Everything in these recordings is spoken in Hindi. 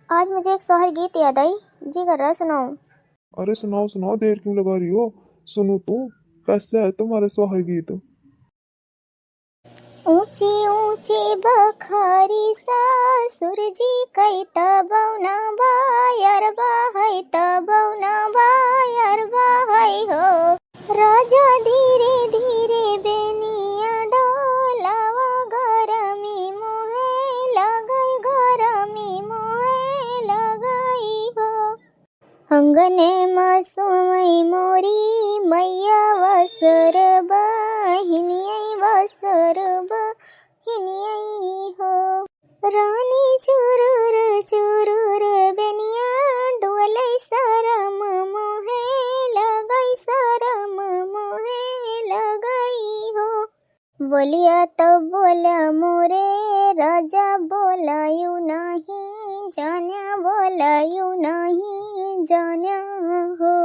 आज मुझे एक सोहर गीत याद आई। जी कर रहा सुनाऊं? अरे सुनाओ सुनाओ, देर क्यों लगा रही हो? सुनो तो। कैसा है तुम्हारा सोहर गीत? ऊंची ऊंची बखारी सासुर जी कई तबौना बायर बाहै तबौना बायर बाहै हो। राजा धीरे धीरे बेनिया डोलावा गरमी मुहे लगई गरमी मुहे लगई हो। अंगने में सोमई मोरी मैया वसर बहिनियई वसर बहिनियई हो। रानी चुरुर चुरुर बेनिया डोलै शरम मोहे लगई शरम मोहे लगई हो। बोलिया तो बोला मोरे राजा बोलायू नहीं जान्या बोलायू नहीं जान्या हो।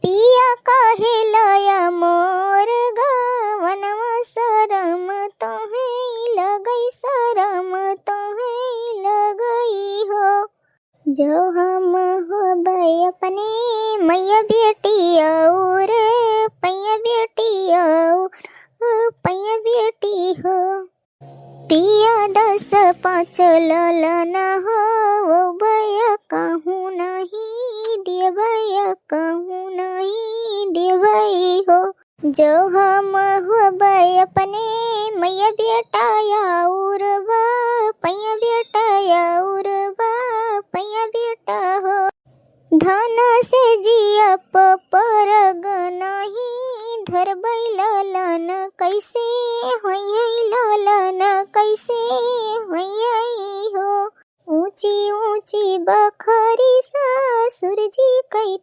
पिया काहे लाया मोर गवनवा शरम तोहे लगई शरम तोहे लगई हो। जो हम हो भाई अपने मैया बेटी और पैया बेटी और पैया बेटी हो। पिया 10 5 ललना हो वो भैया कहूँ नहीं दे भैया कहूँ नहीं दे भाई हो। जो हम हो भाई अपने मैया बेटा और पैया बेटा और पैया बेटा हो। धन से जिया परग नहीं धर ललन कैसे होई ललन कैसे होई हो। ऊंची ऊंची बखरी सासुर जी कई